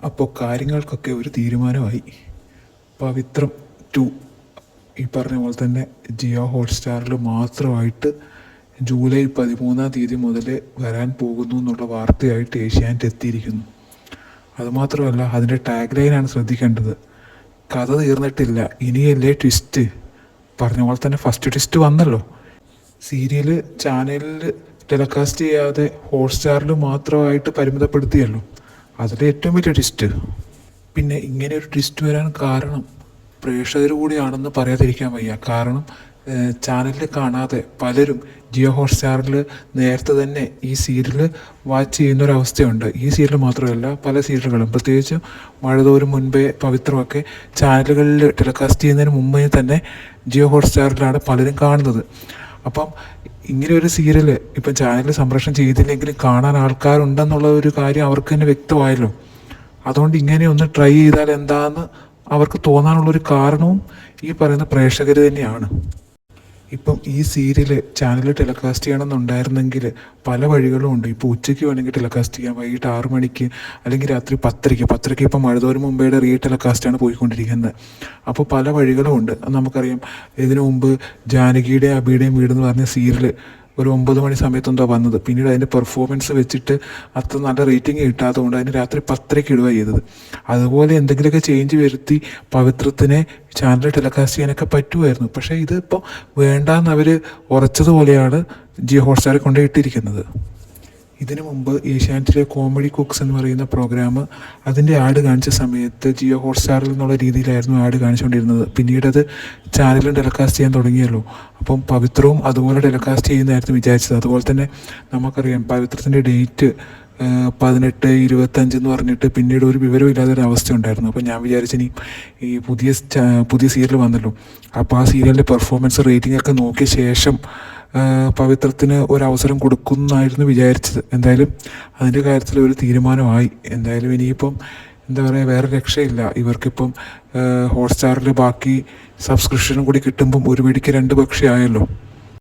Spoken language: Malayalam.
അപ്പോൾ കാര്യങ്ങൾക്കൊക്കെ ഒരു തീരുമാനമായി. പവിത്രം 2 ഈ പറഞ്ഞ പോലെ തന്നെ ജിയോ ഹോട്ട്സ്റ്റാറിൽ മാത്രമായിട്ട് ജൂലൈ 13 മുതൽ വരാൻ പോകുന്നു എന്നുള്ള വാർത്തയായിട്ട് ഏഷ്യാനെറ്റ് എത്തിയിരിക്കുന്നു. അതുമാത്രമല്ല, അതിൻ്റെ ടാഗ് ലൈനാണ് ശ്രദ്ധിക്കേണ്ടത്. കഥ തീർന്നിട്ടില്ല, ഇനിയല്ലേ ട്വിസ്റ്റ്. പറഞ്ഞ പോലെ തന്നെ ഫസ്റ്റ് ട്വിസ്റ്റ് വന്നല്ലോ. സീരിയൽ ചാനലിൽ ടെലികാസ്റ്റ് ചെയ്യാതെ ഹോട്ട്സ്റ്റാറിൽ മാത്രമായിട്ട് പരിമിതപ്പെടുത്തിയല്ലോ. അതിലെ ഏറ്റവും വലിയ ട്വിസ്റ്റ്. പിന്നെ ഇങ്ങനെ ഒരു ട്വിസ്റ്റ് വരാൻ കാരണം പ്രേക്ഷകർ കൂടിയാണെന്ന് പറയാതിരിക്കാൻ വയ്യ. കാരണം ചാനലിൽ കാണാതെ പലരും ജിയോ ഹോട്ട്സ്റ്റാറിൽ നേരത്തെ തന്നെ ഈ സീരിയൽ വാച്ച് ചെയ്യുന്നൊരവസ്ഥയുണ്ട്. ഈ സീരിയൽ മാത്രമല്ല, പല സീരിയലുകളും, പ്രത്യേകിച്ച് മഴതോരും മുൻപേ പവിത്രമൊക്കെ ചാനലുകളിൽ ടെലികാസ്റ്റ് ചെയ്യുന്നതിന് മുമ്പേ തന്നെ ജിയോ ഹോട്ട്സ്റ്റാറിലാണ് പലരും കാണുന്നത്. അപ്പം ഇങ്ങനെ ഒരു സീരിയൽ ഇപ്പം ചാനലിൽ സംപ്രേഷണം ചെയ്തില്ലെങ്കിലും കാണാൻ ആൾക്കാരുണ്ടെന്നുള്ള ഒരു കാര്യം അവർക്ക് തന്നെ വ്യക്തമായല്ലോ. അതുകൊണ്ട് ഇങ്ങനെ ഒന്ന് ട്രൈ ചെയ്താൽ എന്താണെന്ന് അവർക്ക് തോന്നാനുള്ളൊരു കാരണവും ഈ പറയുന്ന പ്രേക്ഷകർ തന്നെയാണ്. ഇപ്പം ഈ സീരിയൽ ചാനലിൽ ടെലികാസ്റ്റ് ചെയ്യണമെന്നുണ്ടായിരുന്നെങ്കിൽ പല വഴികളും ഉണ്ട്. ഇപ്പോൾ ഉച്ചയ്ക്ക് വേണമെങ്കിൽ ടെലികാസ്റ്റ് ചെയ്യാം, വൈകിട്ട് 6 മണിക്ക്, അല്ലെങ്കിൽ രാത്രി 10:00. ഇപ്പം മഴതോരും മുമ്പേയുടെ ടെലികാസ്റ്റാണ് പോയിക്കൊണ്ടിരിക്കുന്നത്. അപ്പോൾ പല വഴികളും ഉണ്ട്. നമുക്കറിയാം, ഇതിനു മുമ്പ് ജാനകിയുടെയും അബിയുടെയും വീടെന്ന് പറഞ്ഞ സീരിയൽ ഒരു 9 മണി സമയത്തെന്തോ വന്നത്. പിന്നീട് അതിൻ്റെ പെർഫോമൻസ് വെച്ചിട്ട് അത്ര നല്ല റേറ്റിംഗ് കിട്ടാത്തതുകൊണ്ട് അതിന് രാത്രി 10:00 ഇടുക ചെയ്തത്. അതുപോലെ എന്തെങ്കിലുമൊക്കെ ചേഞ്ച് വരുത്തി പവിത്രത്തിനെ ചാനലിൽ ടെലികാസ്റ്റ് ചെയ്യാനൊക്കെ പറ്റുമായിരുന്നു. പക്ഷേ ഇതിപ്പോൾ വേണ്ടാന്ന് അവർ ഉറച്ചതുപോലെയാണ് ജിയോ ഹോട്ട്സ്റ്റാറിൽ കൊണ്ടുപോയിട്ടിരിക്കുന്നത്. ഇതിനു മുമ്പ് ഏഷ്യാനെറ്റിലെ കോമഡി കുക്സ് എന്ന് പറയുന്ന പ്രോഗ്രാം, അതിൻ്റെ ആഡ് കാണിച്ച സമയത്ത് ജിയോ ഹോട്ട്സ്റ്റാറിൽ എന്നുള്ള രീതിയിലായിരുന്നു ആഡ് കാണിച്ചുകൊണ്ടിരുന്നത്. പിന്നീട് അത് ചാനലിൽ ടെലികാസ്റ്റ് ചെയ്യാൻ തുടങ്ങിയല്ലോ. അപ്പം പവിത്രവും അതുപോലെ ടെലികാസ്റ്റ് ചെയ്യുന്നതായിരുന്നു വിചാരിച്ചത്. അതുപോലെ തന്നെ നമുക്കറിയാം, പവിത്രത്തിൻ്റെ ഡേറ്റ് 18-25 എന്ന് പറഞ്ഞിട്ട് പിന്നീട് ഒരു വിവരമില്ലാത്തൊരു അവസ്ഥ ഉണ്ടായിരുന്നു. അപ്പോൾ ഞാൻ വിചാരിച്ചിനി ഈ പുതിയ സീരിയൽ വന്നല്ലോ, അപ്പോൾ ആ സീരിയലിൻ്റെ പെർഫോമൻസ് റേറ്റിംഗ് ഒക്കെ നോക്കിയ ശേഷം പവിത്രത്തിന് ഒരവസരം കൊടുക്കുമെന്നായിരുന്നു വിചാരിച്ചത്. എന്തായാലും അതിൻ്റെ കാര്യത്തിൽ ഒരു തീരുമാനമായി. എന്തായാലും ഇനിയിപ്പം എന്താ പറയുക, വേറെ രക്ഷയില്ല. ഇവർക്കിപ്പം ഹോട്ട്സ്റ്റാറിൽ ബാക്കി സബ്സ്ക്രിപ്ഷനും കൂടി കിട്ടുമ്പം ഒരു പിടിക്ക് 2 പക്ഷി ആയല്ലോ.